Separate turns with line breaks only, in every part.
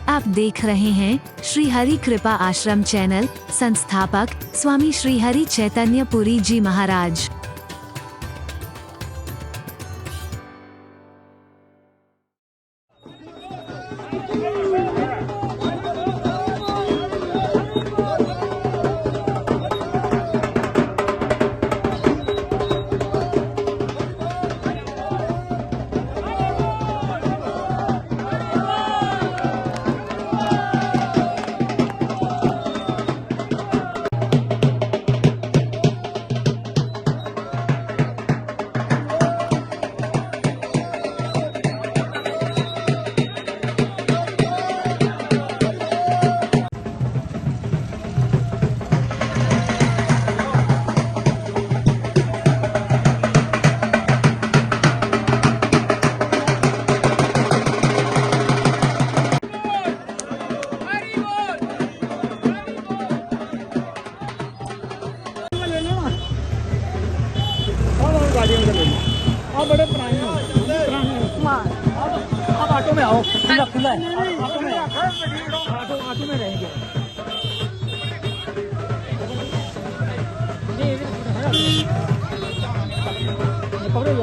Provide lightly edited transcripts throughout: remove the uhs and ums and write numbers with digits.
आप देख रहे हैं श्री हरि कृपा आश्रम चैनल। संस्थापक स्वामी श्री हरि चैतन्य पुरी जी महाराज।
आप बड़े पुराने आप ऑटो में आओ, खुला खुला है, ऑटो में ऑटो में रहेंगे। पकड़े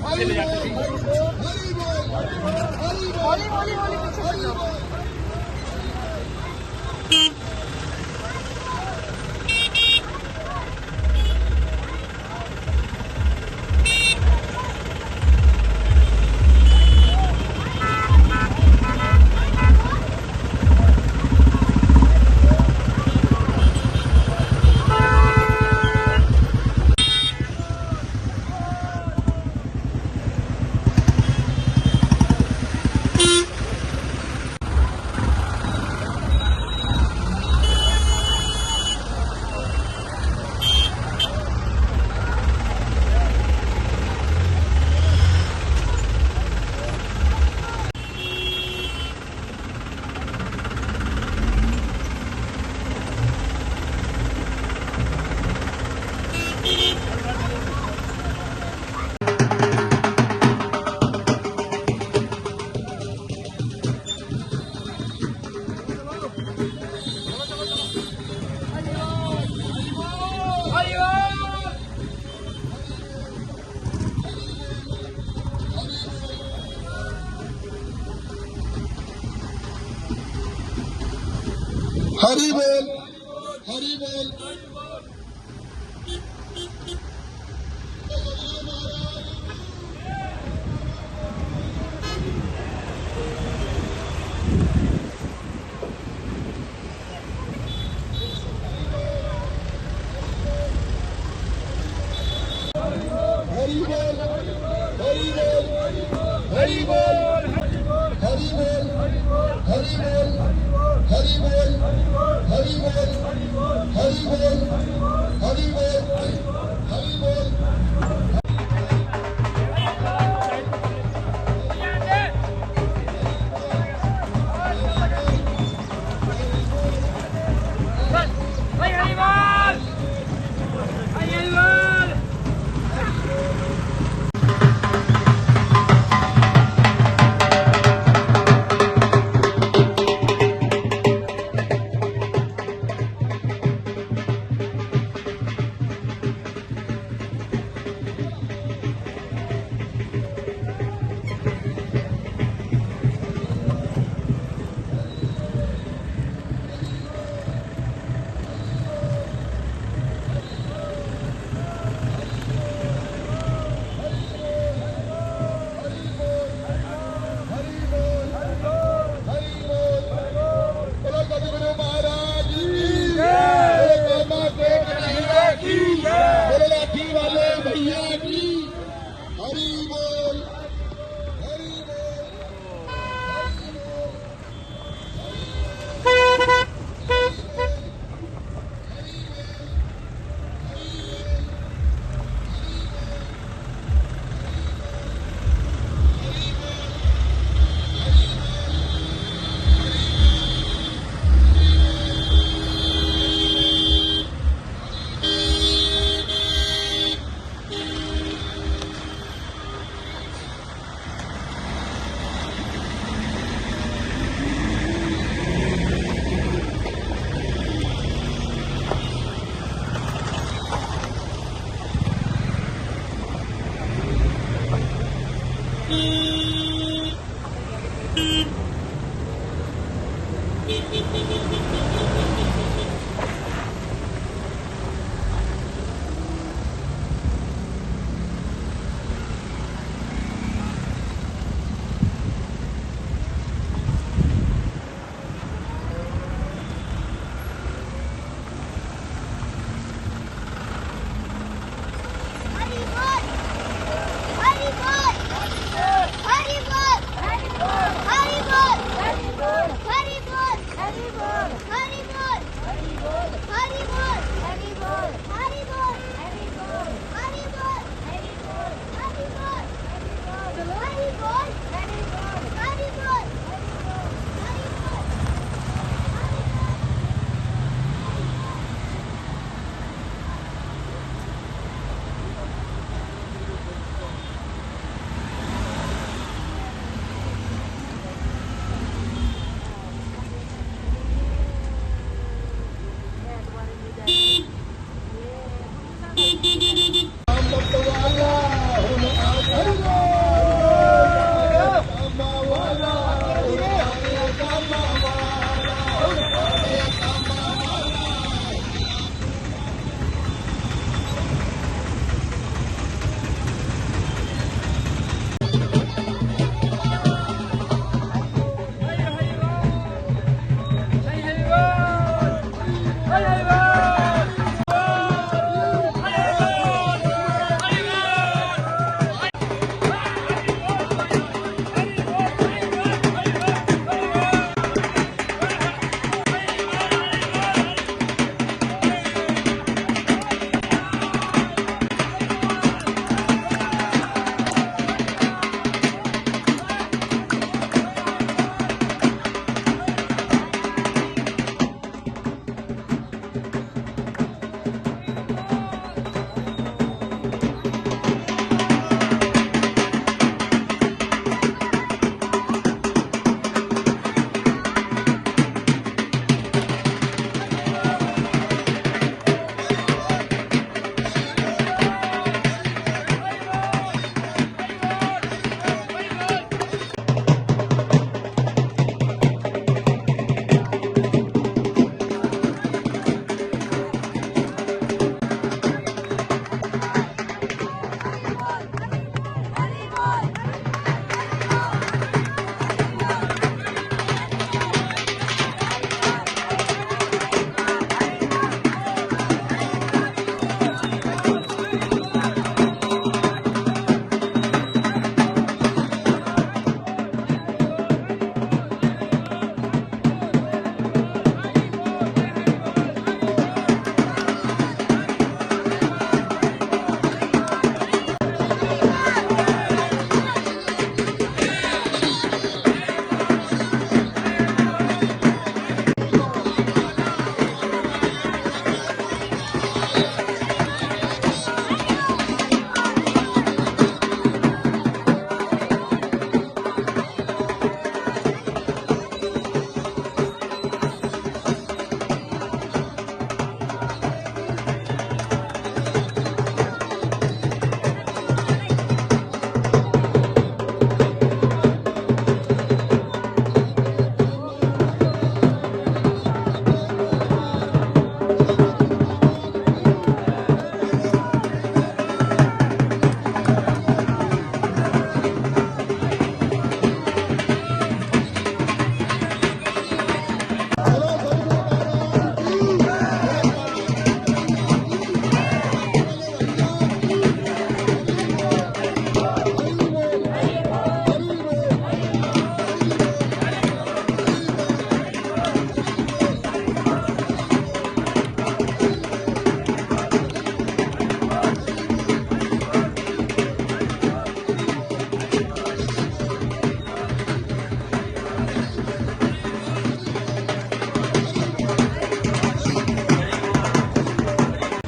ना
चले जाते हैं।
हरि बोल, हरि बोल। हरि बोल, हरि बोल, हरि बोल, हरि बोल, हरि बोल, हरि बोल, हरि बोल, हरि बोल, हरि बोल, हरि बोल।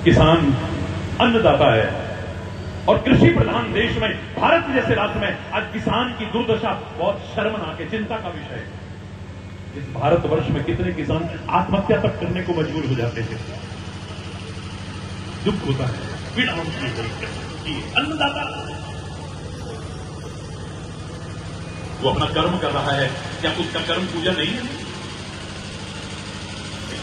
किसान अन्नदाता है और कृषि प्रधान देश में, भारत जैसे राष्ट्र में आज किसान की दुर्दशा बहुत शर्मनाक है, चिंता का विषय है। इस भारतवर्ष में कितने किसान आत्महत्या तक करने को मजबूर हो जाते हैं। दुख होता है, पीड़ा होती है कि अन्नदाता वो अपना कर्म कर रहा है, क्या उसका कर्म पूजा नहीं है?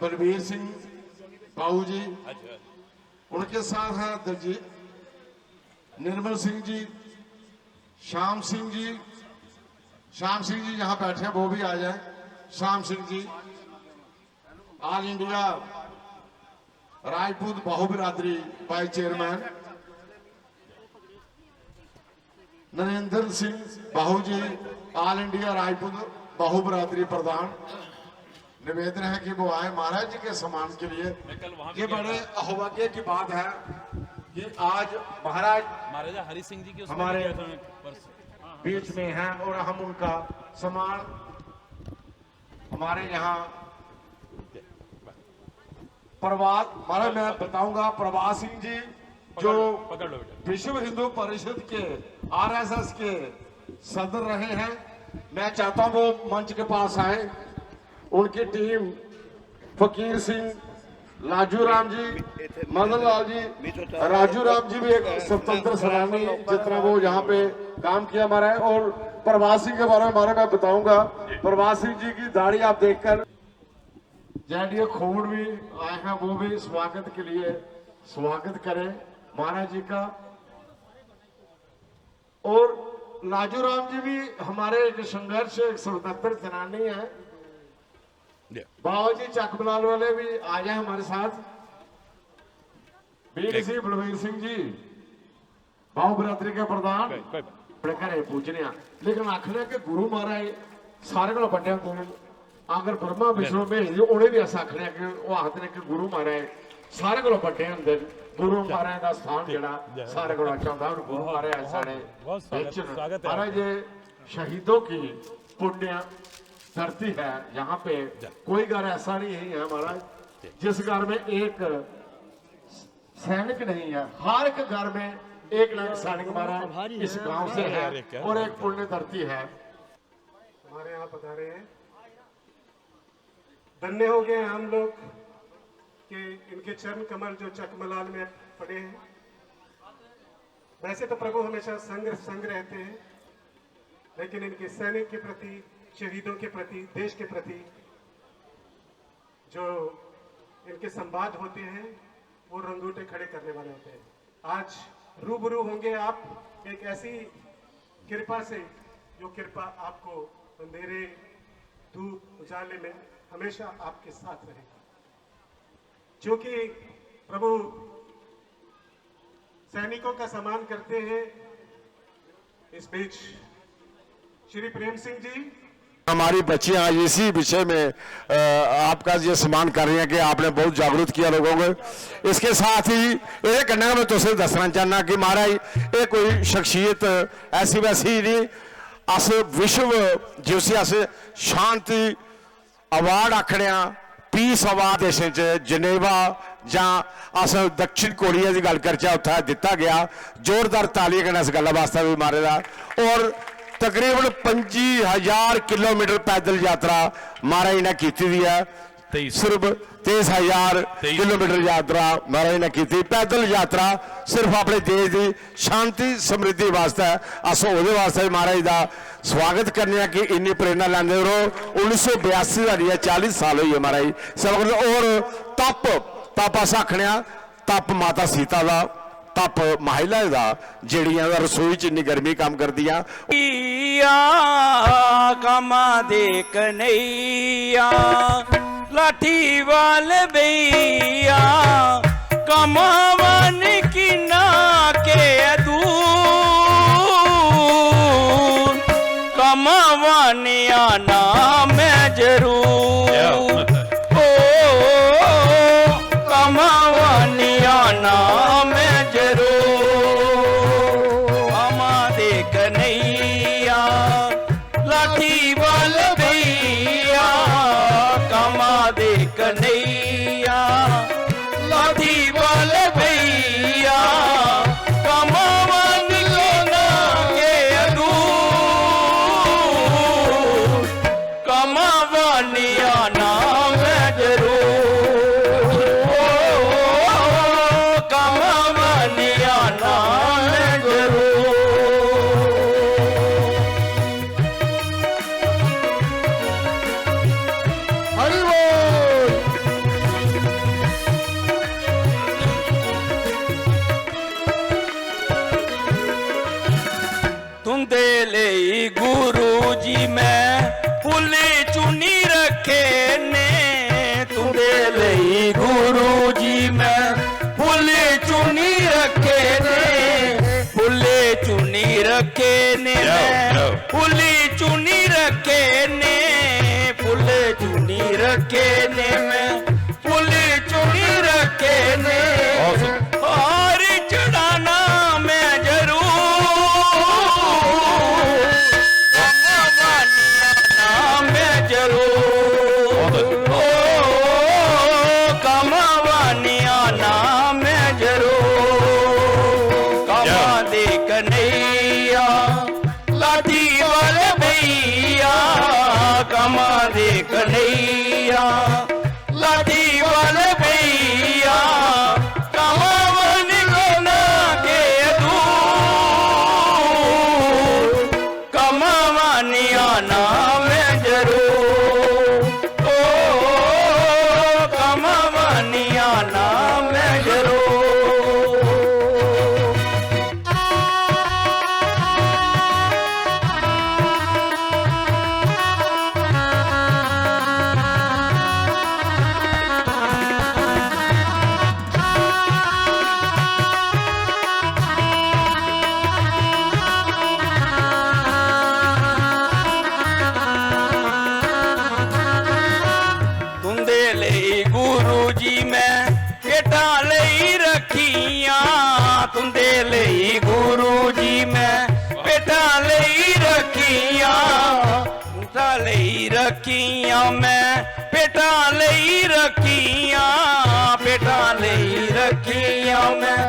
बलबीर सिंह बाबू जी, उनके साथ है दलजीत निर्मल सिंह जी, श्याम सिंह जी, श्याम सिंह जी जहां बैठे हैं वो भी आ जाए। श्याम सिंह जी ऑल इंडिया राजपूत बाहु बिरादरी वाइस चेयरमैन, नरेंद्र सिंह बाहू जी ऑल इंडिया राजपूत बाहु बिरादरी प्रधान। निवेदन है कि वो आए महाराज जी के सम्मान के लिए। ये बड़े अहौभाग्य की बात है कि आज
महाराजा हरि सिंह जी की
हमारे बीच में हैं और हम उनका सम्मान हमारे यहाँ प्रभात महाराज मैं बताऊंगा प्रभात सिंह जी जो विश्व हिंदू परिषद के आरएसएस के सदर रहे हैं, मैं चाहता हूं वो मंच के पास आए। उनकी टीम फकीर सिंह, लाजू राम जी, मदन लाल जी, राजू राम जी भी एक स्वतंत्र सेनानी जितना वो यहाँ पे काम किया हमारा है। और प्रभात सिंह के बारे में मैं बताऊंगा। प्रभात सिंह जी की दाढ़ी आप देखकर जैडियो खोड़ भी आए हैं, वो भी स्वागत के लिए स्वागत करें महाराज जी का। और लाजू राम जी भी हमारे एक संघर्ष एक स्वतंत्र सेनानी है। बाबा जी चकमलाल वाले भी आ जाए हमारे साथ। बीर सिंह बलबीर सिंह जी बाहु बिरादरी के प्रधान बड़े घरे पूछने, लेकिन आखने के गुरु महाराज सारे को बड़े होंगे। अगर ब्रह्मा विष्णु में उन्हें भी ऐसा आखने कि वो आखते हैं कि गुरु महाराज सारे को बड़े होंगे। गुरु महाराज का स्थान जड़ा सारे को अच्छा होता है। गुरु महाराज सारे महाराज शहीदों की पुण्य धरती है। यहाँ पे कोई घर ऐसा नहीं है महाराज जिस घर में एक सैनिक नहीं है। हर एक घर में एक ना एक सैनिक महाराज इस गांव से है और एक पुण्य धरती है।
हमारे यहाँ पधारे हैं, धन्य हो गए हम लोग कि इनके चरण कमल जो चकमलाल में पड़े हैं। वैसे तो प्रभु हमेशा संग रहते हैं, लेकिन इनके सैनिक के प्रति, शहीदों के प्रति, देश के प्रति जो इनके संवाद होते हैं वो रंगूटे खड़े करने वाले होते हैं। आज रूबरू होंगे आप एक ऐसी कृपा से जो कृपा आपको अंधेरे धूप उजाले में हमेशा आपके साथ रहेगी। क्योंकि प्रभु सैनिकों का सम्मान करते हैं। इस बीच श्री प्रेम सिंह जी
हमारी बच्चियां आज इसी विषय में आपका ये सम्मान कर रही हैं कि आपने बहुत जागरूक किया लोगों को। इसके साथ ही ये करने में तुझे दसना चाहना कि महाराज ये कोई शख्सियत ऐसी वैसी नहीं, अस विश्व जिस अस शांति अवार्ड आखने पीस अवार्ड देश जनेवा जां अस दक्षिण कोरिया की गल करचे उत्थे दिता गया। जोरदार तालियां कन्नै इस गल्ला वास्ते भी मारे दा। और तकरीबन 25,000 किलोमीटर पैदल यात्रा महाराज ने की है। सिर्फ 23,000 किलोमीटर यात्रा महाराज ने की पैदल यात्रा सिर्फ अपने देश की शांति समृद्धि वास्ते। अस वो वास्ते महाराज का स्वागत करने कि इन्नी प्रेरणा लेंदे रहो। 1982 का 40 साल हुई है महाराज सब। और तप अस आखने तप माता सीता का, तप महिला का जड़ियां रसोई च इन्नी गर्मी काम कर दिया।
कमा दे कन्हैया लाठी वाल भैया कमावन की ना के दूर कमावन आना मैं जरूर ओ कमावन आना मैं जरूर। कमा दे कन्हैया लाठी वाल भैया कमा दे कन्हैया लाठी वाल भैया कमावन को ना के दूर कमावन आना मैं जरूर कमावन आना मैं जरूर।
हरि बोल
तुंदे ले गुरु जी मैं फुले चुनी रखे ने, तुंदे ले गुरु जी मैं फुले चुनी रखे ने, फुले चुनी रखे ने, फुले चुनी रखे ने, फुले चुनी रखे ने, मैं फुले चुनी रखे ने, और चढ़ाना मैं जरूर, कमावानिया मैं जरूर, ओ कमावानिया मैं जरूर, कमा दे कन्हैया लाठी वाले भैया, कमा दे कन्हैया लाठी वाले भैया, कमावन को ना के दूर, कमावानिया मैं जरूर, ओ कमावानिया मैं जरूर। तुंदे ले गुरु जी मैं पेटा ले रखियां, तुंदे ले गुरु जी मैं पेटा ले रखियां, पेटा ले रखियां मैं पेटा ले रखियां, पेटा ले रखियां मैं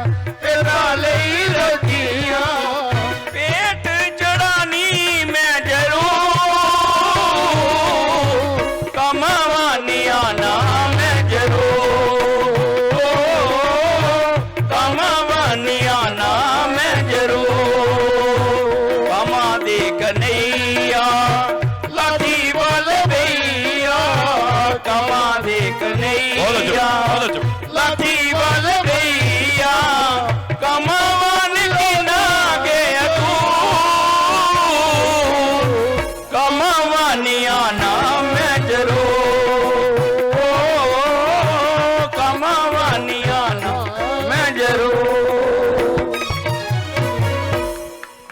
पेटा ले रखियां, पेट चढ़ानी मैं जरूर, कमावानिया मैं जरूर, ओ कमावानिया मैं जरूर, कमा दे कन्हैया लाठी वाले भैया, कमा दे कन्हैया लाठी वाले भैया, कमावन लेना के दूर, कमावानिया मैं जरूर, ओ कमावानिया मैं जरूर।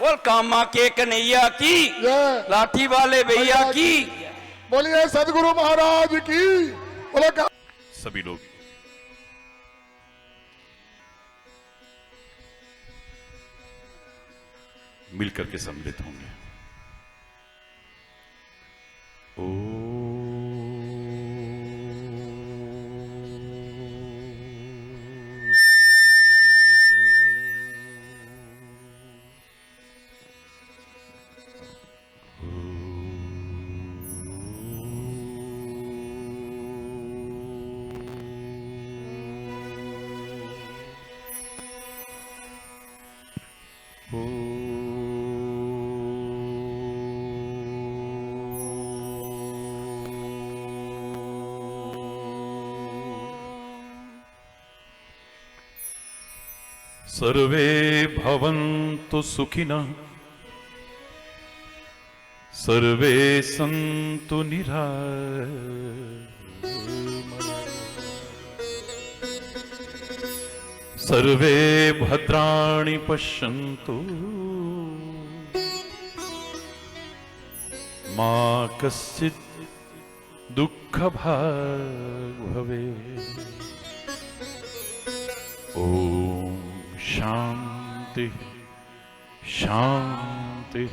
बोल कामा के कन्हैया की, लाठी वाले भैया की,
बोलिए सदगुरु महाराज की। बोले
सभी लोग मिलकर के सम्मिलित होंगे। ओ सर्वे भवन्तु सुखिनः, सर्वे सन्तु निरामयाः, सर्वे भद्राणि पश्यन्तु, मा कश्चित् दुःखभाग् भवेत्। ओम शांति शांति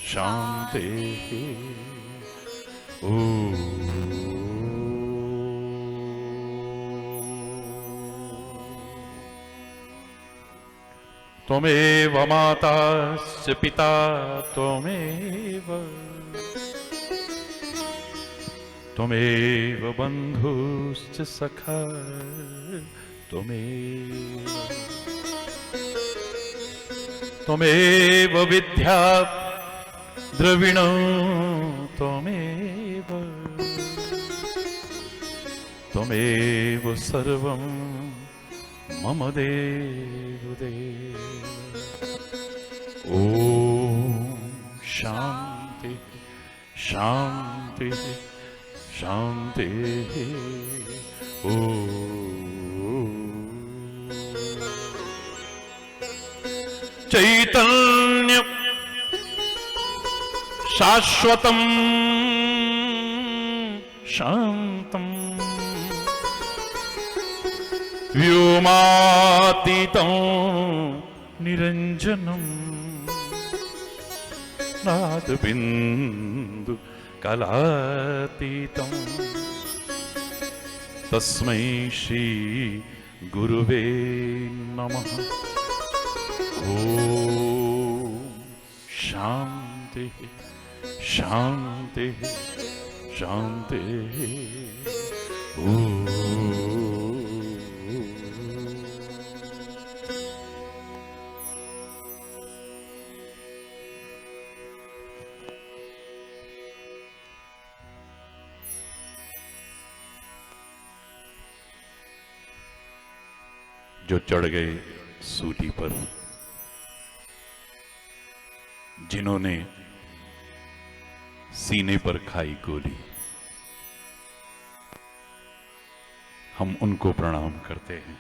शांति। त्वमेव माता च पिता त्वमेव, त्वमेव बन्धुश्च सखा त्वमेव, त्वमेव विद्या द्रविणो त्वमेव, त्वमेव सर्वं मम देव देव। ओम
शांति शांति शांति। ओ चैतन्य शाश्वतम शांतम व्योमातीतं निरंजनम नादबिंदु कलातीतं तस्मै श्री गुरुवे नमः। ओम शांति शांति शांति। जो चढ़ गए सूली पर, जिन्होंने सीने पर खाई गोली, हम उनको प्रणाम करते हैं।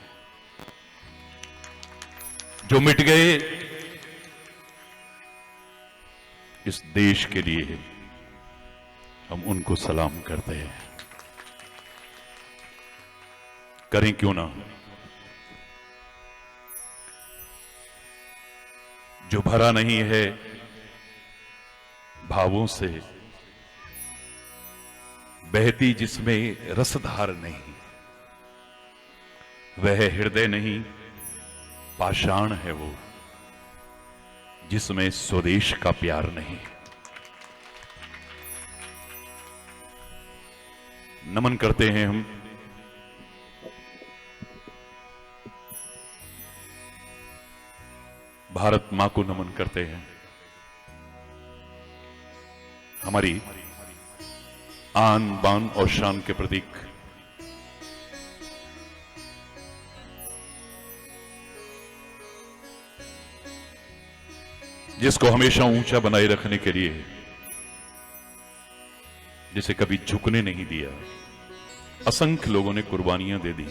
जो मिट गए इस देश के लिए, हम उनको सलाम करते हैं। करें क्यों ना। जो भरा नहीं है भावों से, बहती जिसमें रसधार नहीं, वह हृदय नहीं पाषाण है वो, जिसमें स्वदेश का प्यार नहीं। नमन करते हैं हम भारत मां को, नमन करते हैं हमारी आन बान और शान के प्रतीक जिसको हमेशा ऊंचा बनाए रखने के लिए, जिसे कभी झुकने नहीं दिया, असंख्य लोगों ने कुर्बानियां दे दी।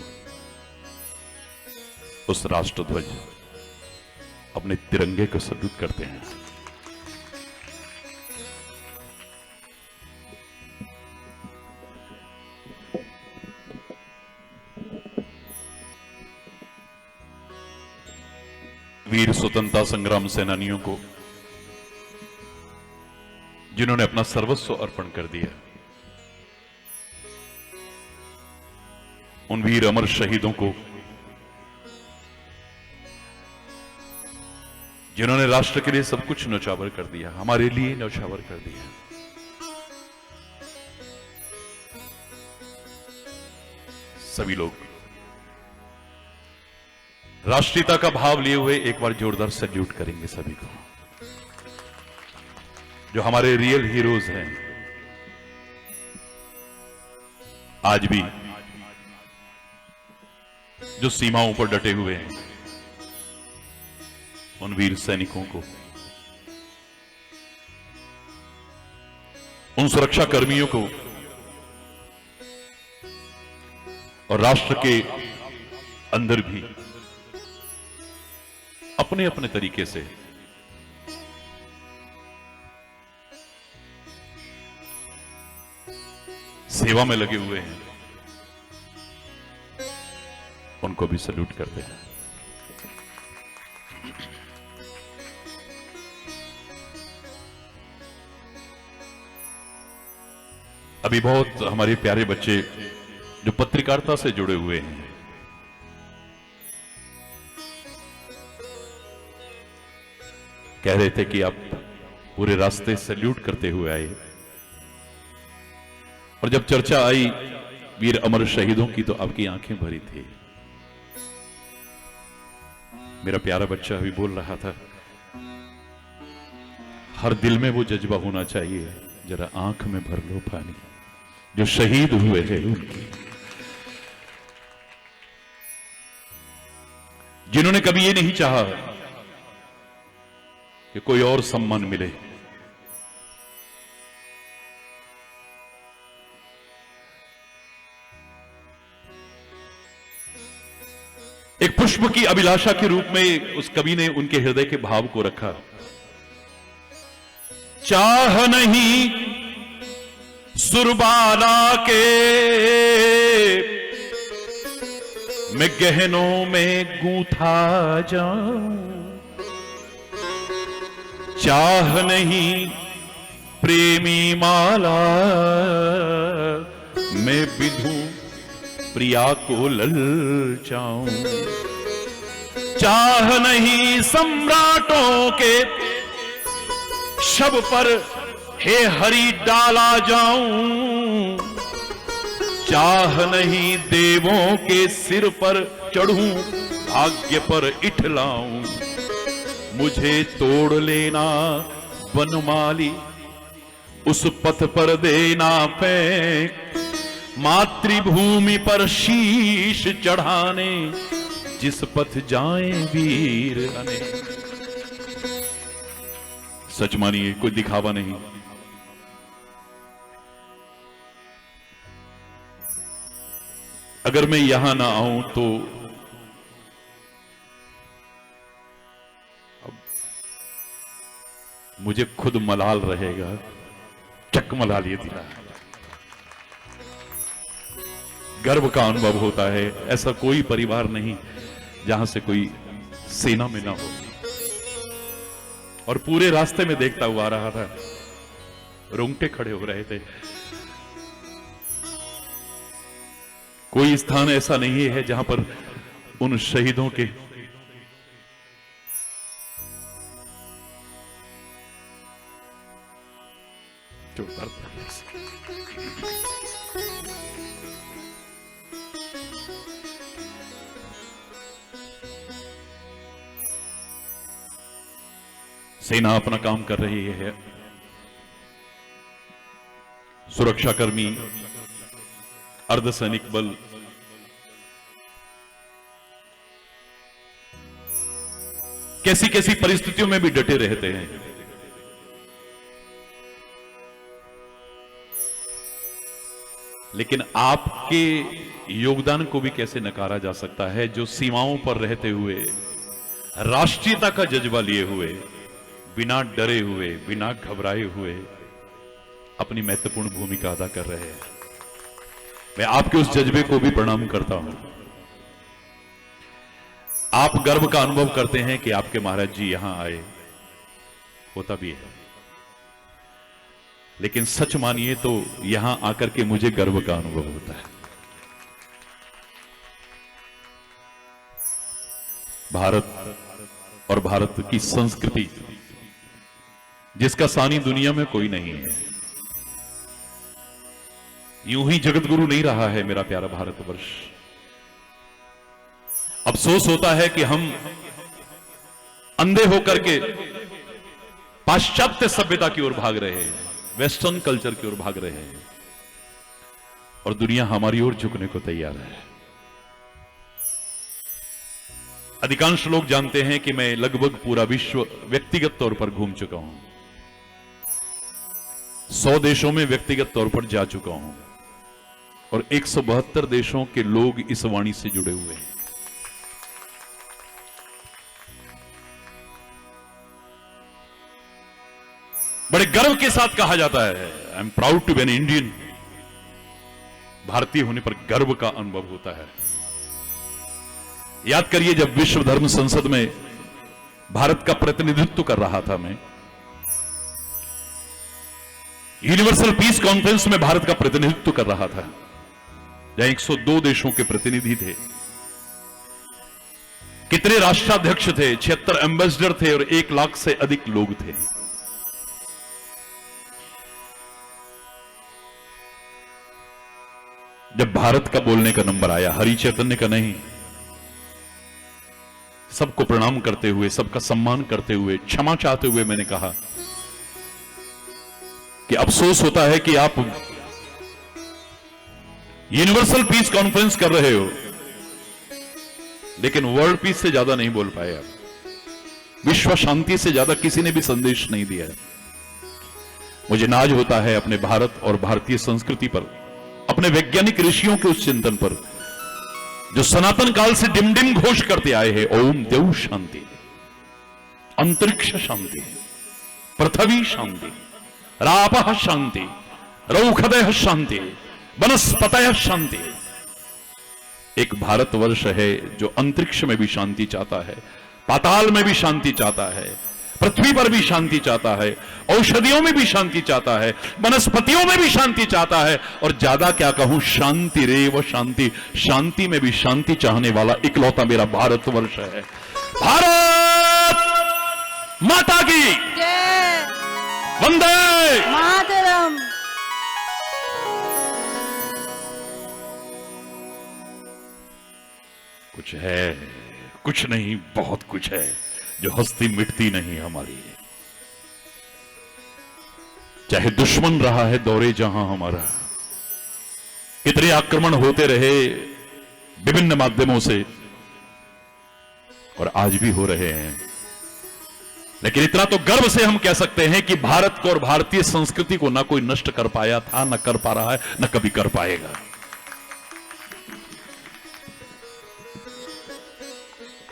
उस राष्ट्रध्वज अपने तिरंगे को सल्यूट करते हैं। वीर स्वतंत्रता संग्राम सेनानियों को, जिन्होंने अपना सर्वस्व अर्पण कर दिया, उन वीर अमर शहीदों को, जिन्होंने राष्ट्र के लिए सब कुछ न्यौछावर कर दिया, हमारे लिए न्यौछावर कर दिया। सभी लोग राष्ट्रीयता का भाव लिए हुए एक बार जोरदार सल्यूट करेंगे सभी को, जो हमारे रियल हीरोज हैं। आज भी जो सीमाओं पर डटे हुए हैं, उन वीर सैनिकों को, उन सुरक्षा कर्मियों को और राष्ट्र के अंदर भी अपने अपने तरीके से सेवा में लगे हुए हैं, उनको भी सल्यूट करते हैं। अभी बहुत हमारे प्यारे बच्चे जो पत्रकारिता से जुड़े हुए हैं, कह रहे थे कि आप पूरे रास्ते सल्यूट करते हुए आए, और जब चर्चा आई वीर अमर शहीदों की तो आपकी आंखें भरी थी। मेरा प्यारा बच्चा अभी बोल रहा था, हर दिल में वो जज्बा होना चाहिए, जरा आंख में भर लो पानी, जो शहीद हुए हैं उनकी, जिन्होंने कभी ये नहीं चाहा कि कोई और सम्मान मिले, एक पुष्प की अभिलाषा के रूप में उस कवि ने उनके हृदय के भाव को रखा। चाह नहीं सुरबाला के मैं गहनों में गूंथा जाऊं, चाह नहीं प्रेमी माला मैं विधूं प्रिया को ललचाऊं, चाह नहीं सम्राटों के शब पर हे हरि डाला जाऊं, चाह नहीं देवों के सिर पर चढ़ूं भाग्य पर इठलाऊं, मुझे तोड़ लेना वनमाली उस पथ पर देना फेंक, मातृभूमि पर शीश चढ़ाने जिस पथ जाएं वीर अनेक। सच मानिए, कोई दिखावा नहीं। अगर मैं यहां ना आऊं तो मुझे खुद मलाल रहेगा, चक मलाल ये दिला। गर्व का अनुभव होता है। ऐसा कोई परिवार नहीं जहां से कोई सेना में ना हो। और पूरे रास्ते में देखता हुआ आ रहा था, रोंगटे खड़े हो रहे थे। कोई स्थान ऐसा नहीं है जहां पर उन शहीदों के जो दर्द सेना अपना काम कर रही है। सुरक्षाकर्मी, अर्धसैनिक बल, कैसी कैसी परिस्थितियों में भी डटे रहते हैं। लेकिन आपके योगदान को भी कैसे नकारा जा सकता है, जो सीमाओं पर रहते हुए राष्ट्रीयता का जज्बा लिए हुए, बिना डरे हुए, बिना घबराए हुए अपनी महत्वपूर्ण भूमिका अदा कर रहे हैं। मैं आपके उस जज्बे को भी प्रणाम करता हूं। आप गर्व का अनुभव करते हैं कि आपके महाराज जी यहां आए, होता भी है। लेकिन सच मानिए तो यहां आकर के मुझे गर्व का अनुभव होता है। भारत और भारत की संस्कृति जिसका सानी दुनिया में कोई नहीं है। यूं ही जगत गुरु नहीं रहा है मेरा प्यारा भारतवर्ष। अफसोस होता है कि हम अंधे होकर के पाश्चात्य सभ्यता की ओर भाग रहे हैं, वेस्टर्न कल्चर की ओर भाग रहे हैं, और दुनिया हमारी ओर झुकने को तैयार है। अधिकांश लोग जानते हैं कि मैं लगभग पूरा विश्व व्यक्तिगत तौर पर घूम चुका हूं। 100 देशों में व्यक्तिगत तौर पर जा चुका हूं, और 172 देशों के लोग इस वाणी से जुड़े हुए हैं। बड़े गर्व के साथ कहा जाता है, I am proud to be an Indian. भारतीय होने पर गर्व का अनुभव होता है। याद करिए, जब विश्व धर्म संसद में भारत का प्रतिनिधित्व कर रहा था मैं, यूनिवर्सल पीस कॉन्फ्रेंस में भारत का प्रतिनिधित्व कर रहा था, जहां 102 देशों के प्रतिनिधि थे। कितने राष्ट्राध्यक्ष थे, 76 एम्बेसडर थे, और 1 लाख से अधिक लोग थे। जब भारत का बोलने का नंबर आया, हरि चैतन्य का नहीं, सबको प्रणाम करते हुए, सबका सम्मान करते हुए, क्षमा चाहते हुए मैंने कहा कि अफसोस होता है कि आप यूनिवर्सल पीस कॉन्फ्रेंस कर रहे हो, लेकिन वर्ल्ड पीस से ज्यादा नहीं बोल पाए आप। विश्व शांति से ज्यादा किसी ने भी संदेश नहीं दिया है। मुझे नाज होता है अपने भारत और भारतीय संस्कृति पर, अपने वैज्ञानिक ऋषियों के उस चिंतन पर, जो सनातन काल से डिमडिम घोष करते आए हैं, ओम देव शांति, अंतरिक्ष शांति, पृथ्वी शांति, रापः शांति, रौखदयः शांति, वनस्पतयः शांति। एक भारतवर्ष है जो अंतरिक्ष में भी शांति चाहता है, पाताल में भी शांति चाहता है, पृथ्वी पर भी शांति चाहता है, औषधियों में भी शांति चाहता है, वनस्पतियों में भी शांति चाहता है, और ज्यादा क्या कहूं, शांति रेव शांति, शांति में भी शांति चाहने वाला इकलौता मेरा भारतवर्ष है। भारत माता की
जय,
वंदे
मातरम।
कुछ है, कुछ नहीं, बहुत कुछ है जो हस्ती मिटती नहीं हमारी। चाहे दुश्मन रहा है दौरे जहां हमारा, कितने आक्रमण होते रहे विभिन्न माध्यमों से, और आज भी हो रहे हैं, लेकिन इतना तो गर्व से हम कह सकते हैं कि भारत को और भारतीय संस्कृति को ना कोई नष्ट कर पाया था, ना कर पा रहा है, ना कभी कर पाएगा।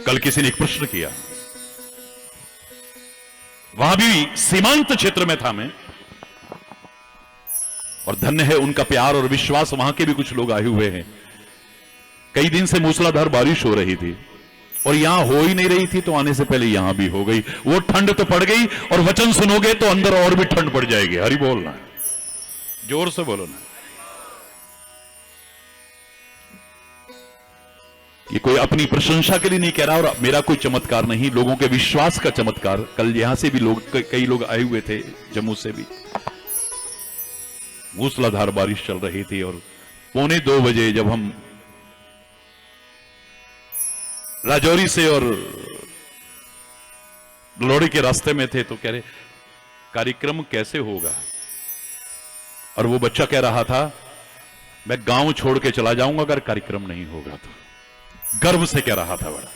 कल किसी ने एक प्रश्न किया, वहां भी सीमांत क्षेत्र में था मैं, और धन्य है उनका प्यार और विश्वास, वहां के भी कुछ लोग आए हुए हैं। कई दिन से मूसलाधार बारिश हो रही थी और यहां हो ही नहीं रही थी, तो आने से पहले यहां भी हो गई। वो ठंड तो पड़ गई, और वचन सुनोगे तो अंदर और भी ठंड पड़ जाएगी। हरि बोलना, जोर से बोलो ना। ये कोई अपनी प्रशंसा के लिए नहीं कह रहा, और मेरा कोई चमत्कार नहीं, लोगों के विश्वास का चमत्कार। कल यहां से भी लोग, कई लोग आए हुए थे, जम्मू से भी। मूसलाधार बारिश चल रही थी, और 1:45 बजे जब हम राजौरी से और लोड़ी के रास्ते में थे, तो कह रहे कार्यक्रम कैसे होगा, और वो बच्चा कह रहा था मैं गांव छोड़ के चला जाऊंगा अगर कार्यक्रम नहीं होगा तो। गर्व से कह रहा था, बड़ा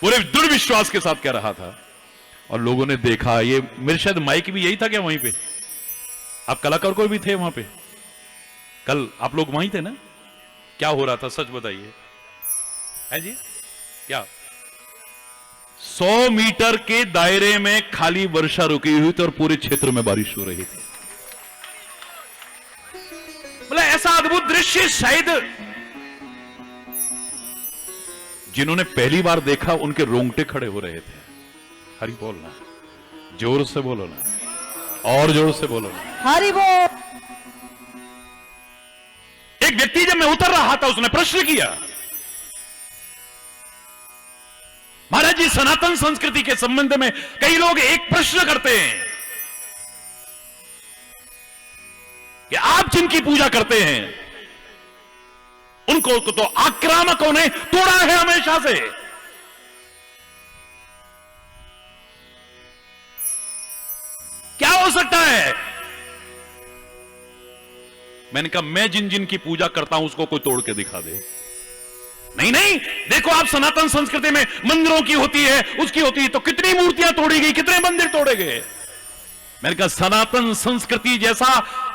पूरे दृढ़ विश्वास के साथ कह रहा था। और लोगों ने देखा, ये मेरे शायद माइक भी यही था क्या वहीं पे? आप कलाकार कोई भी थे वहां पे? कल आप लोग वहीं थे ना? क्या हो रहा था, सच बताइए। है जी, क्या 100 मीटर के दायरे में खाली वर्षा रुकी हुई थी और पूरे क्षेत्र में बारिश हो रही थी। मतलब ऐसा अद्भुत दृश्य शायद जिन्होंने पहली बार देखा उनके रोंगटे खड़े हो रहे थे। हरि बोलना, जोर से बोलो ना, और जोर से बोलो ना,
हरि बोल।
एक व्यक्ति जब मैं उतर रहा था, उसने प्रश्न किया, महाराज जी सनातन संस्कृति के संबंध में कई लोग एक प्रश्न करते हैं कि आप जिनकी पूजा करते हैं उनको तो आक्रामकों ने तोड़ा है हमेशा से। क्या हो सकता है? मैंने कहा मैं जिन जिन की पूजा करता हूं उसको कोई तोड़ के दिखा दे। नहीं नहीं, देखो आप सनातन संस्कृति में मंदिरों की होती है, उसकी होती है, तो कितनी मूर्तियां तोड़ी गई, कितने मंदिर तोड़े गए। मैंने कहा सनातन संस्कृति जैसा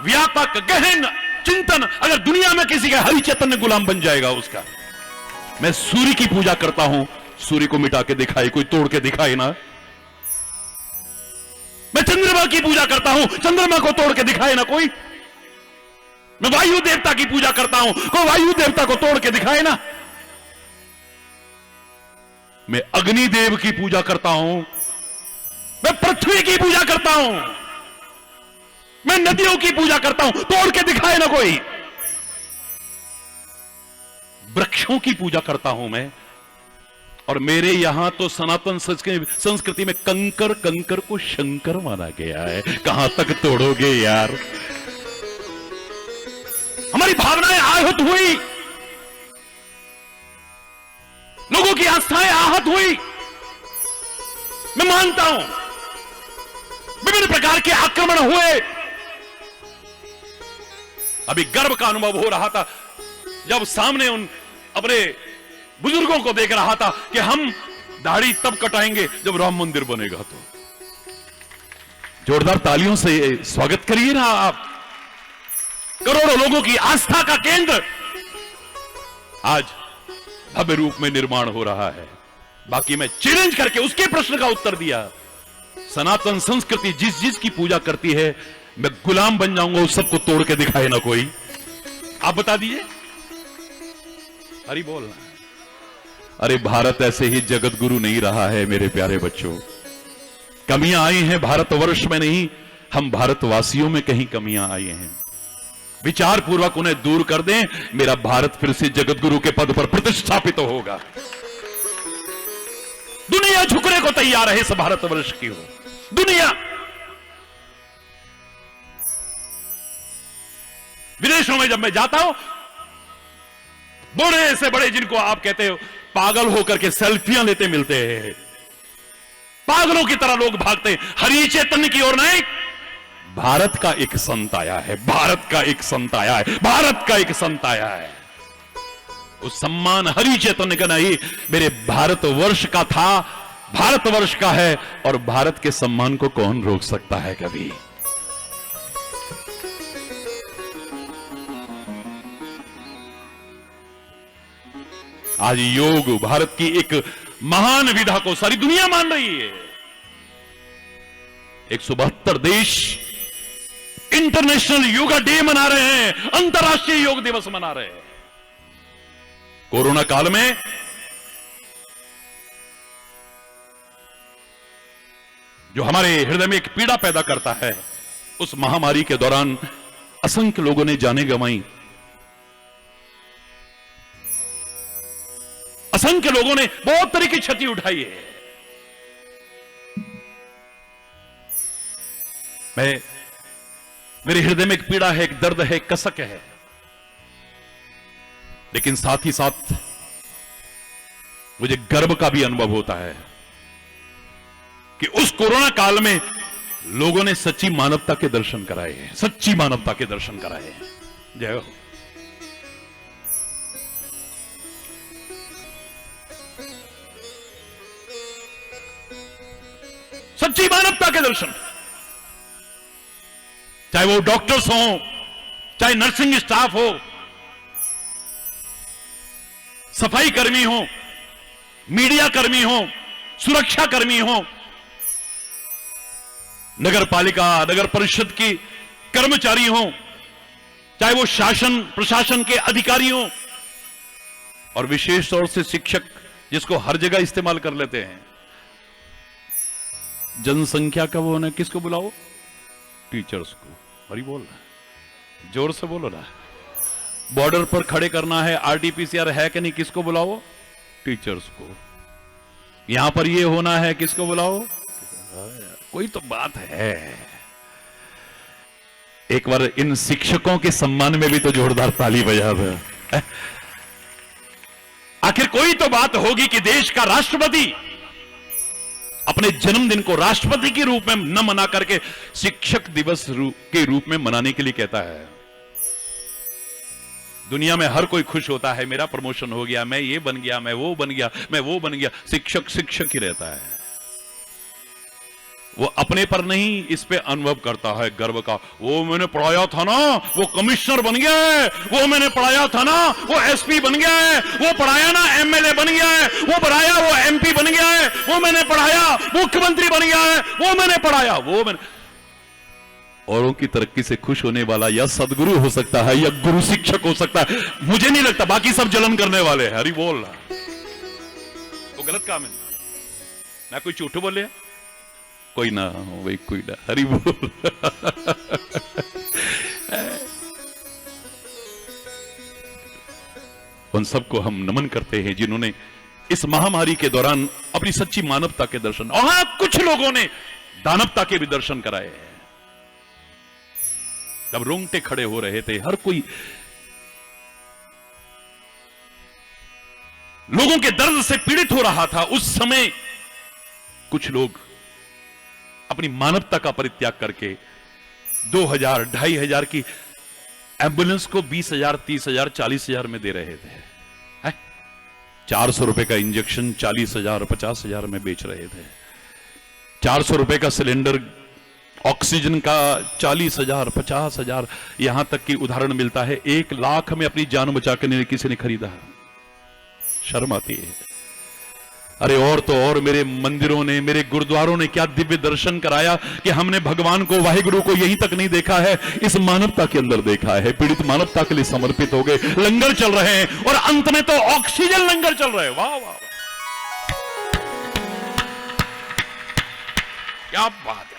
व्यापक गहन चिंतन अगर दुनिया में किसी का हरि चैतन्य गुलाम बन जाएगा उसका। मैं सूर्य की पूजा करता हूं, सूर्य को मिटा के दिखाए, कोई तोड़ के दिखाए ना। मैं चंद्रमा की पूजा करता हूं, चंद्रमा को तोड़ के दिखाए ना कोई। मैं वायु देवता की पूजा करता हूं, कोई वायु देवता को तोड़ के दिखाए ना। मैं अग्निदेव की पूजा करता हूं, मैं पृथ्वी की पूजा करता हूं, मैं नदियों की पूजा करता हूं, तोड़ के दिखाए ना कोई। वृक्षों की पूजा करता हूं मैं, और मेरे यहां तो सनातन संस्कृति में कंकर कंकर को शंकर माना गया है। कहां तक तोड़ोगे यार? हमारी भावनाएं आहत हुई, लोगों की आस्थाएं आहत हुई। मैं मानता हूं विभिन्न प्रकार के आक्रमण हुए। अभी गर्व का अनुभव हो रहा था जब सामने उन अपने बुजुर्गों को देख रहा था कि हम दाढ़ी तब कटाएंगे जब राम मंदिर बनेगा। तो जोरदार तालियों से स्वागत करिए ना आप। करोड़ों लोगों की आस्था का केंद्र आज भव्य रूप में निर्माण हो रहा है। बाकी मैं चैलेंज करके उसके प्रश्न का उत्तर दिया, सनातन संस्कृति जिस जिस की पूजा करती है मैं गुलाम बन जाऊंगा, उस सबको तोड़ के दिखाए ना कोई। आप बता दीजिए, हरि बोल। अरे भारत ऐसे ही जगत गुरु नहीं रहा है मेरे प्यारे बच्चों। कमियां आई हैं भारतवर्ष में नहीं, हम भारतवासियों में कहीं कमियां आई हैं। विचार पूर्वक उन्हें दूर कर दें, मेरा भारत फिर से जगत गुरु के पद पर प्रतिष्ठापित होगा। दुनिया झुकने को तैयार है इस भारतवर्ष की हो। दुनिया विदेशों में जब मैं जाता हूं, बड़े से बड़े जिनको आप कहते हो पागल होकर के सेल्फियां लेते मिलते हैं, पागलों की तरह लोग भागते हैं। हरि चैतन्य की ओर नहीं, भारत का एक संत आया है, भारत का एक संत आया है, भारत का एक संत आया है। उस सम्मान हरि चैतन्य का नहीं, मेरे भारतवर्ष का था, भारतवर्ष का है, और भारत के सम्मान को कौन रोक सकता है कभी। आज योग भारत की एक महान विधा को सारी दुनिया मान रही है। 172 देश इंटरनेशनल योगा डे मना रहे हैं, अंतर्राष्ट्रीय योग दिवस मना रहे हैं। कोरोना काल में जो हमारे हृदय में एक पीड़ा पैदा करता है, उस महामारी के दौरान असंख्य लोगों ने जानें गंवाई, असंख्य लोगों ने बहुत तरह की क्षति उठाई है। मेरे हृदय में एक पीड़ा है, एक दर्द है, एक कसक है, लेकिन साथ ही साथ मुझे गर्व का भी अनुभव होता है कि उस कोरोना काल में लोगों ने सच्ची मानवता के दर्शन कराए हैं, सच्ची मानवता के दर्शन कराए हैं। जय हो। सच्ची मानवता के दर्शन, चाहे वो डॉक्टर्स हो, चाहे नर्सिंग स्टाफ हो, सफाई कर्मी हो, मीडिया कर्मी हो, सुरक्षा कर्मी हो, नगर पालिका नगर परिषद की कर्मचारी हो, चाहे वो शासन प्रशासन के अधिकारी हो, और विशेष तौर से शिक्षक, जिसको हर जगह इस्तेमाल कर लेते हैं। जनसंख्या का वो ना, किसको बुलाओ? टीचर्स को। हरी बोल रहा, जोर से बोलो ना। बॉर्डर पर खड़े करना है, आरटीपीसीआर है कि नहीं, किसको बुलाओ? टीचर्स को। यहां पर ये होना है, किसको बुलाओ? कोई तो बात है। एक बार इन शिक्षकों के सम्मान में भी तो जोरदार ताली बजा दो। आखिर कोई तो बात होगी कि देश का राष्ट्रपति अपने जन्मदिन को राष्ट्रपति के रूप में न मना करके शिक्षक दिवस के रूप में मनाने के लिए कहता है। दुनिया में हर कोई खुश होता है, मेरा प्रमोशन हो गया, मैं ये बन गया, मैं वो बन गया, मैं वो बन गया। शिक्षक शिक्षक ही रहता है, वो अपने पर नहीं, इस पे अनुभव करता है गर्व का। वो मैंने पढ़ाया था ना, वो कमिश्नर बन गया है, वो मैंने पढ़ाया था ना, वो एसपी बन गया है, वो पढ़ाया ना एमएलए बन गया है, वो पढ़ाया वो एमपी बन गया है, वो मैंने पढ़ाया मुख्यमंत्री बन गया है, वो मैंने पढ़ाया, वो मैंने। औरों की तरक्की से खुश होने वाला या सदगुरु हो सकता है या गुरु शिक्षक हो सकता है, मुझे नहीं लगता। बाकी सब जलन करने वाले हैं। हरि बोल रहा, वो गलत काम है ना, कोई झूठ बोले, कोई ना हो भाई, कोई ना। हरि बोल। उन सबको हम नमन करते हैं जिन्होंने इस महामारी के दौरान अपनी सच्ची मानवता के दर्शन, और हां कुछ लोगों ने दानवता के भी दर्शन कराए हैं। जब रोंगटे खड़े हो रहे थे, हर कोई लोगों के दर्द से पीड़ित हो रहा था, उस समय कुछ लोग अपनी मानवता का परित्याग करके 2000, 2500 की एम्बुलेंस को 20,000, 30,000, 40,000 में दे रहे थे। 400 रुपए का इंजेक्शन 40,000, 50,000 में बेच रहे थे। 400 रुपए का सिलेंडर ऑक्सीजन का 40,000, 50,000, यहां तक कि उदाहरण मिलता है 1 लाख में अपनी जान बचाकर किसी ने खरीदा। शर्म आती है। अरे और तो और मेरे मंदिरों ने, मेरे गुरुद्वारों ने क्या दिव्य दर्शन कराया कि हमने भगवान को, वाहिगुरु को यहीं तक नहीं देखा है, इस मानवता के अंदर देखा है। पीड़ित मानवता के लिए समर्पित हो गए, लंगर चल रहे हैं और अंत में तो ऑक्सीजन लंगर चल रहे हैं। वाह वाह, क्या बात है।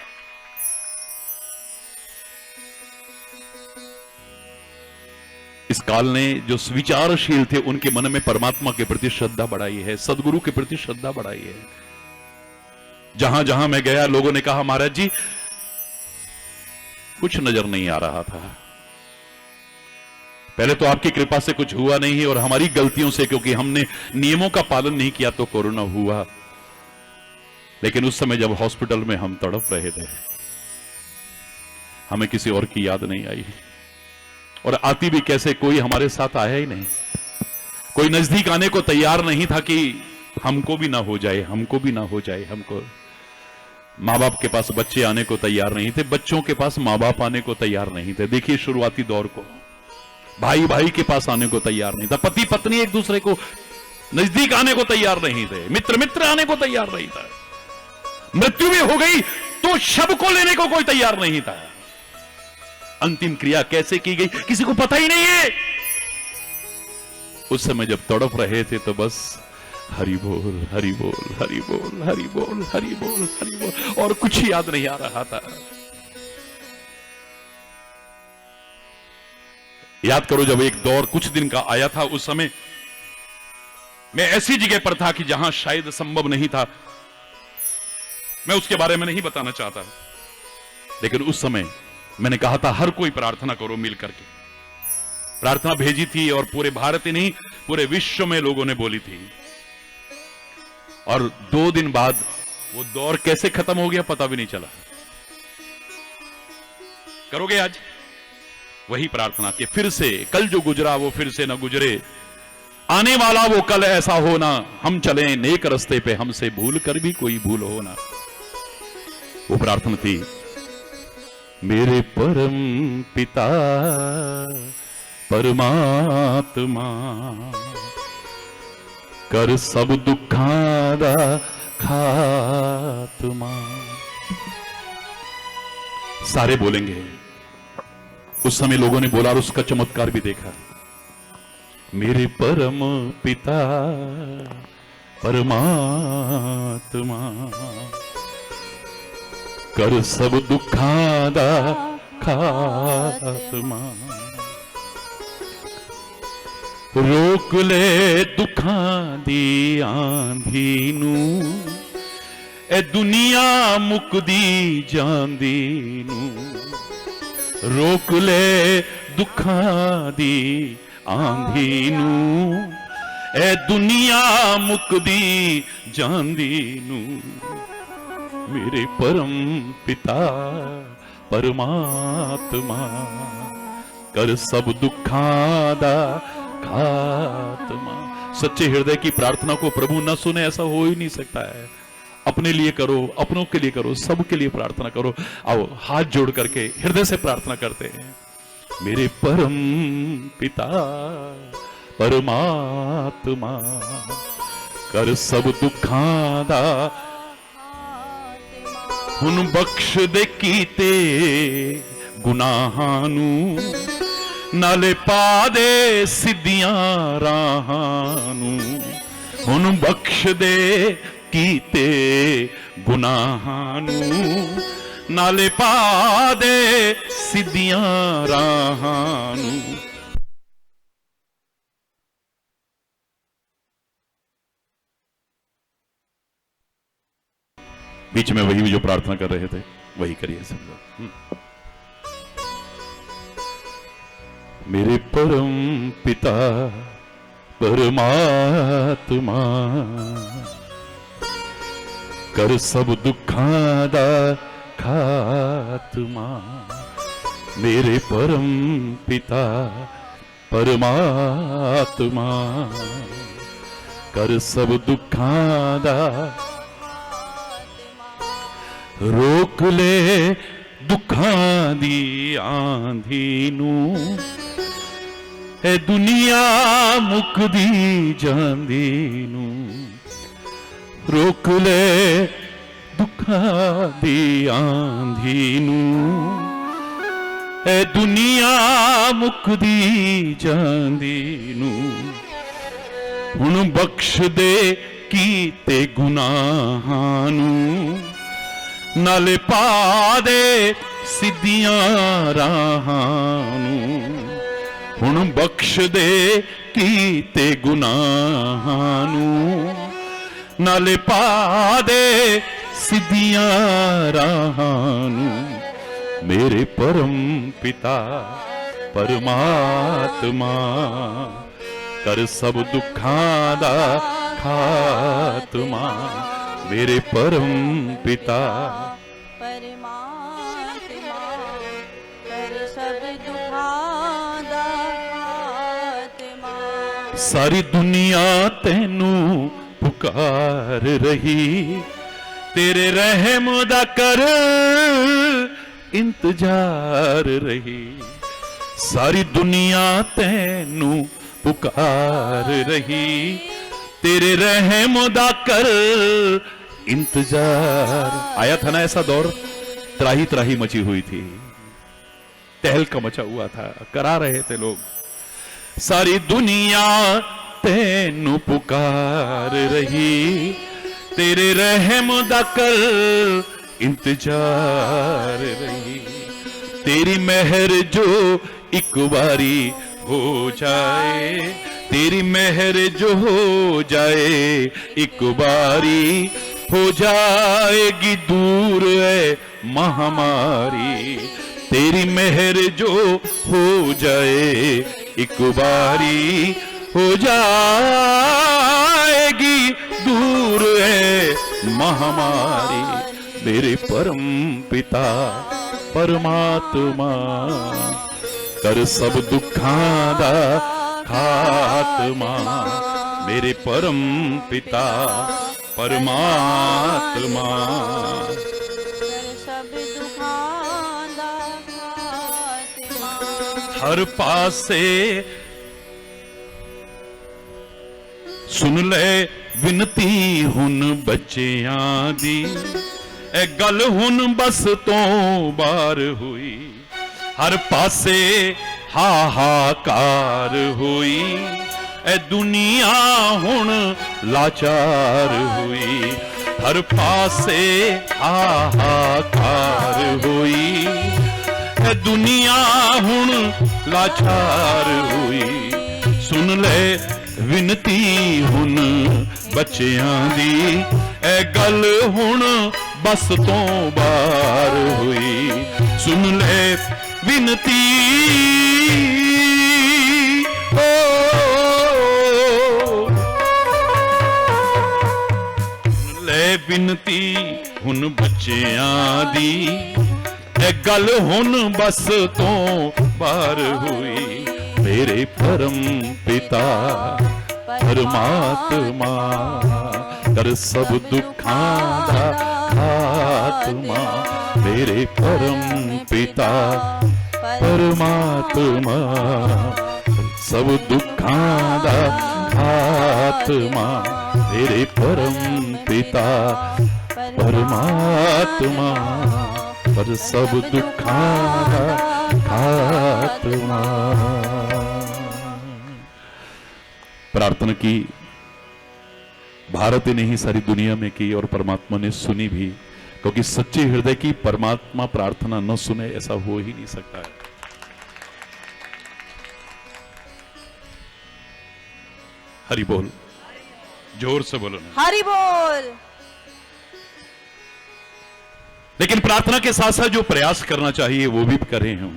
इस काल ने जो विचारशील थे उनके मन में परमात्मा के प्रति श्रद्धा बढ़ाई है, सदगुरु के प्रति श्रद्धा बढ़ाई है। जहां जहां मैं गया लोगों ने कहा महाराज जी कुछ नजर नहीं आ रहा था। पहले तो आपकी कृपा से कुछ हुआ नहीं है और हमारी गलतियों से, क्योंकि हमने नियमों का पालन नहीं किया तो कोरोना हुआ। लेकिन उस समय जब हॉस्पिटल में हम तड़प रहे थे, हमें किसी और की याद नहीं आई, और आती भी कैसे, कोई हमारे साथ आया ही नहीं। कोई नजदीक आने को तैयार नहीं था कि हमको भी ना हो जाए, हमको भी ना हो जाए। हमको माँ बाप के पास बच्चे आने को तैयार नहीं थे, बच्चों के पास माँ बाप आने को तैयार नहीं थे। देखिए शुरुआती दौर को, भाई भाई के पास आने को तैयार नहीं था, पति पत्नी एक दूसरे को नजदीक आने को तैयार नहीं थे, मित्र मित्र आने को तैयार नहीं था। मृत्यु भी हो गई तो शव को लेने को कोई तैयार नहीं था। अंतिम क्रिया कैसे की गई किसी को पता ही नहीं है। उस समय जब तड़प रहे थे तो बस हरि बोल हरि बोल हरि बोल हरि बोल हरि बोल हरि बोल, और कुछ याद नहीं आ रहा था। याद करो जब एक दौर कुछ दिन का आया था, उस समय मैं ऐसी जगह पर था कि जहां शायद संभव नहीं था, मैं उसके बारे में नहीं बताना चाहता, लेकिन उस समय मैंने कहा था हर कोई प्रार्थना करो मिल करके। प्रार्थना भेजी थी और पूरे भारत ही नहीं पूरे विश्व में लोगों ने बोली थी। और 2 दिन बाद वो दौर कैसे खत्म हो गया पता भी नहीं चला। करोगे आज वही प्रार्थना कि फिर से कल जो गुजरा वो फिर से न गुजरे, आने वाला वो कल ऐसा हो ना, हम चले नेक रास्ते पे, हमसे भूल कर भी कोई भूल हो ना। वो प्रार्थना थी, मेरे परम पिता परमात्मा कर सब दुखां दा खात्मा। सारे बोलेंगे। उस समय लोगों ने बोला और उसका चमत्कार भी देखा। मेरे परम पिता परमात्मा कर सब दुखां दा खात्मा। रोक ले दुखां दी आंधी नू, ए दुनिया मुकदी जांदी नू। रोक ले दुखां दी आंधी नू, ए दुनिया मुकदी जांदी नू। मेरे परम पिता परमात्मा कर सब दुखां दा खात्मा। सच्चे हृदय की प्रार्थना को प्रभु न सुने ऐसा हो ही नहीं सकता है। अपने लिए करो, अपनों के लिए करो, सबके लिए प्रार्थना करो। आओ हाथ जोड़ करके हृदय से प्रार्थना करते हैं। मेरे परम पिता परमात्मा कर सब दुखां दा हुन बख्श दे कीते गुनाहां नू, नाले पा दे सिद्धियां राहां नू। हुन बख्श दे कीते गुनाहां नू, नाले पा दे सिद्धियां राहां नू। बीच में वही जो प्रार्थना कर रहे थे वही करिए सब लोग। मेरे परम पिता परमात्मा कर सब दुखां दा खात्मा। मेरे परम पिता परमात्मा कर सब दुखां दा। रोक ले दुखां दी आंधी नू, ए दुनिया मुकदी जांदी नू रोक ले दुखां दी आंधी नू ए दुनिया मुकदी जांदी नू हुण बख्श दे कीते गुनाहां नू नाले पा दे सिद्धियां राहां नू हुण बख्श दे कीते गुनाहां नू नाले पा दे सिद्धियां राहां नू मेरे परम पिता परमात्मा कर सब दुखां दा खात्मा मेरे परम पिता
परमात्मा कर सब दुखां दा खात्मा।
सारी दुनिया तैनू पुकार रही तेरे रहम दा कर इंतजार रही सारी दुनिया तैनू पुकार रही तेरे रहम दा कर इंतजार। आया था ना ऐसा दौर, त्राही त्राही मची हुई थी, तहलका मचा हुआ था, करा रहे थे लोग। सारी दुनिया तैनू पुकार रही तेरे रहम दा कर इंतजार रही तेरी मेहर जो एक बारी हो जाए तेरी मेहर जो हो जाए एक बारी हो जाएगी दूर है महामारी तेरी मेहर जो हो जाए एक बारी हो जाएगी दूर है महामारी मेरे परम पिता परमात्मा कर सब दुखां दा खात्मा मेरे परम पिता परमात्मा
कर सब दुखां दा खात्मा।
हर पासे सुन ले विनती हुन बच्चियां दी ए गल हुन बस तो बार हुई हर पासे हाहाकार हुई ए दुनिया हुन लाचार हुई हर पासे हाहाकार हुई ए दुनिया हुन लाचार हुई सुन ले विनती हुन बच्चियां दी ए गल हुन बस तो बार हुई सुन ले विनती सुन ले विनती हुन बच्चियां दी ए गल हुन बस तो बार हुई मेरे परम पिता परमात्मा कर सब दुखां दा खात्मा मेरे परम पिता परमात्मा सब दुखां दा खात्मा मेरे परम पिता परमात्मा पर सब दुखां दा खात्मा। प्रार्थना की भारत ने ही सारी दुनिया में की और परमात्मा ने सुनी भी क्योंकि सच्चे हृदय की परमात्मा प्रार्थना न सुने ऐसा हो ही नहीं सकता है। हरि बोल जोर से बोलो ना
हरि बोल।
लेकिन प्रार्थना के साथ साथ जो प्रयास करना चाहिए वो भी करें हम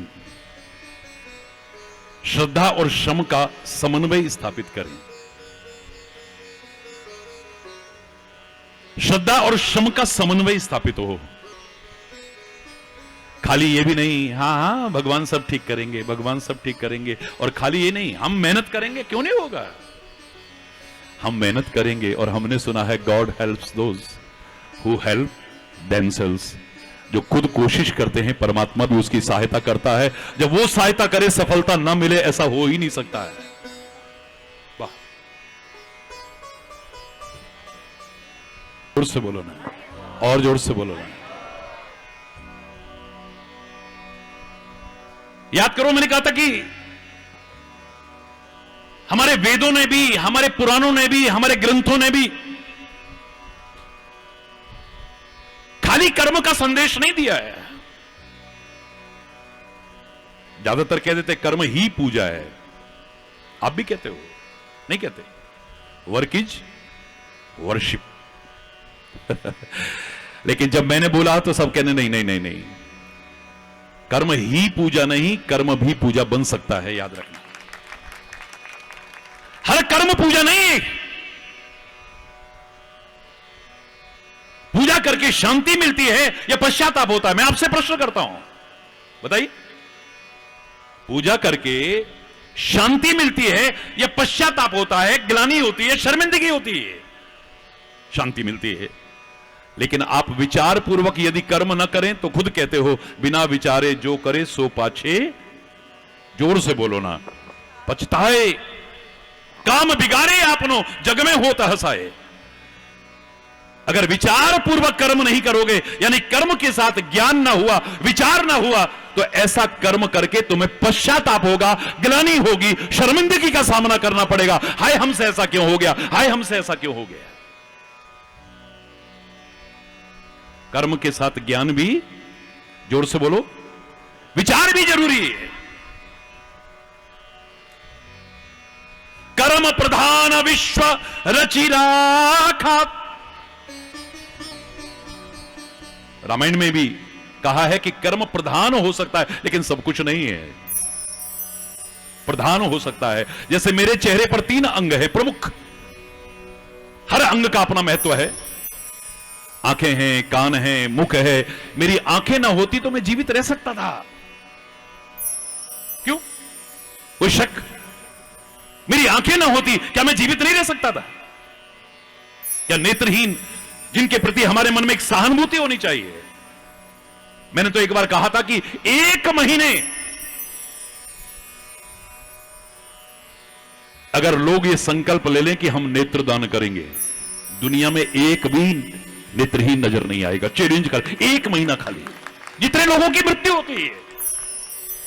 श्रद्धा और श्रम का समन्वय स्थापित करें श्रद्धा और श्रम का समन्वय स्थापित हो खाली ये भी नहीं हाँ भगवान सब ठीक करेंगे भगवान सब ठीक करेंगे और खाली ये नहीं हम मेहनत करेंगे क्यों नहीं होगा हम मेहनत करेंगे और हमने सुना है God helps those who help themselves जो खुद कोशिश करते हैं परमात्मा भी उसकी सहायता करता है। जब वो सहायता करे सफलता ना मिले, ऐसा हो ही नहीं सकता है। वाह, जोर से बोलो ना, और जोर से बोलो ना। याद करो, मैंने कहा था कि हमारे वेदों ने भी, हमारे पुराणों ने भी, हमारे ग्रंथों ने भी खाली कर्म का संदेश नहीं दिया है। ज्यादातर कह देते कर्म ही पूजा है। आप भी कहते हो, नहीं कहते? Work is worship. लेकिन जब मैंने बोला तो सब कहने नहीं नहीं नहीं नहीं, कर्म ही पूजा नहीं, कर्म भी पूजा बन सकता है। याद रखना, हर कर्म पूजा नहीं। पूजा करके शांति मिलती है या पश्चाताप होता है? मैं आपसे प्रश्न करता हूं, बताइए। पूजा करके शांति मिलती है या पश्चाताप होता है, ग्लानि होती है, शर्मिंदगी होती है? शांति मिलती है। लेकिन आप विचार पूर्वक यदि कर्म न करें तो खुद कहते हो, बिना विचारे जो करे सो पाछे, जोर से बोलो ना, पछताए। काम बिगाड़े आपनो, जग में होता हंसाए। अगर विचार पूर्वक कर्म नहीं करोगे, यानी कर्म के साथ ज्ञान ना हुआ, विचार ना हुआ, तो ऐसा कर्म करके तुम्हें पश्चाताप होगा, ग्लानि होगी, शर्मिंदगी का सामना करना पड़ेगा। हाय हमसे ऐसा क्यों हो गया, हाय हमसे ऐसा क्यों हो गया। कर्म के साथ ज्ञान भी, जोर से बोलो, विचार भी जरूरी है। कर्म प्रधान विश्व रचि राखा। रामायण में भी कहा है कि कर्म प्रधान हो सकता है, लेकिन सब कुछ नहीं है। प्रधान हो सकता है। जैसे मेरे चेहरे पर 3 अंग है प्रमुख, हर अंग का अपना महत्व है। आंखें हैं, कान हैं, मुख है। मेरी आंखें ना होती तो मैं जीवित रह सकता था। क्यों? कोई शक? मेरी आंखें ना होती क्या मैं जीवित नहीं रह सकता था? क्या नेत्रहीन जिनके प्रति हमारे मन में एक सहानुभूति होनी चाहिए? मैंने तो एक बार कहा था कि 1 महीने अगर लोग ये संकल्प ले लें कि हम नेत्रदान करेंगे, दुनिया में एक भी नेत्रहीन नजर नहीं आएगा। चैलेंज कर, 1 महीना खाली। जितने लोगों की मृत्यु होती है,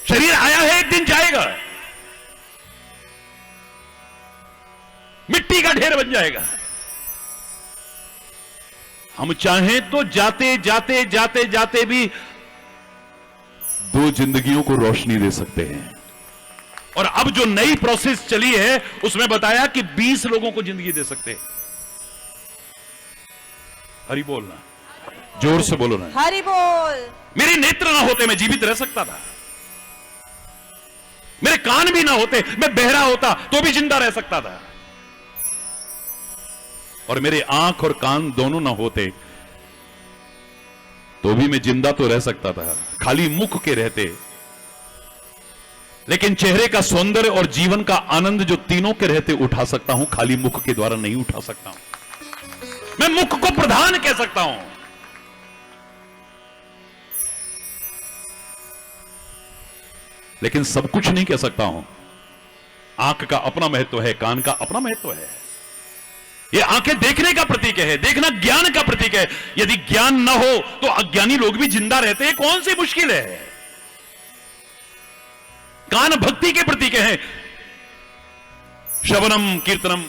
शरीर आया है, एक दिन जाएगा, मिट्टी का ढेर बन जाएगा। हम चाहें तो जाते जाते जाते जाते भी 2 जिंदगियों को रोशनी दे सकते हैं। और अब जो नई प्रोसेस चली है उसमें बताया कि 20 लोगों को जिंदगी दे सकते हैं। हरि बोल ना, जोर से बोलो ना,
हरि बोल।
मेरे नेत्र ना होते मैं जीवित रह सकता था। मेरे कान भी ना होते मैं बहरा होता तो भी जिंदा रह सकता था। और मेरे आंख और कान दोनों ना होते तो भी मैं जिंदा तो रह सकता था, खाली मुख के रहते। लेकिन चेहरे का सौंदर्य और जीवन का आनंद जो तीनों के रहते उठा सकता हूं, खाली मुख के द्वारा नहीं उठा सकता हूं। मैं मुख को प्रधान कह सकता हूं। लेकिन सब कुछ नहीं कह सकता हूं। आंख का अपना महत्व है, कान का अपना महत्व है। ये आंखें देखने का प्रतीक है, देखना ज्ञान का प्रतीक है। यदि ज्ञान न हो तो अज्ञानी लोग भी जिंदा रहते हैं, कौन सी मुश्किल है। कान भक्ति के प्रतीक हैं, श्रवणम कीर्तनम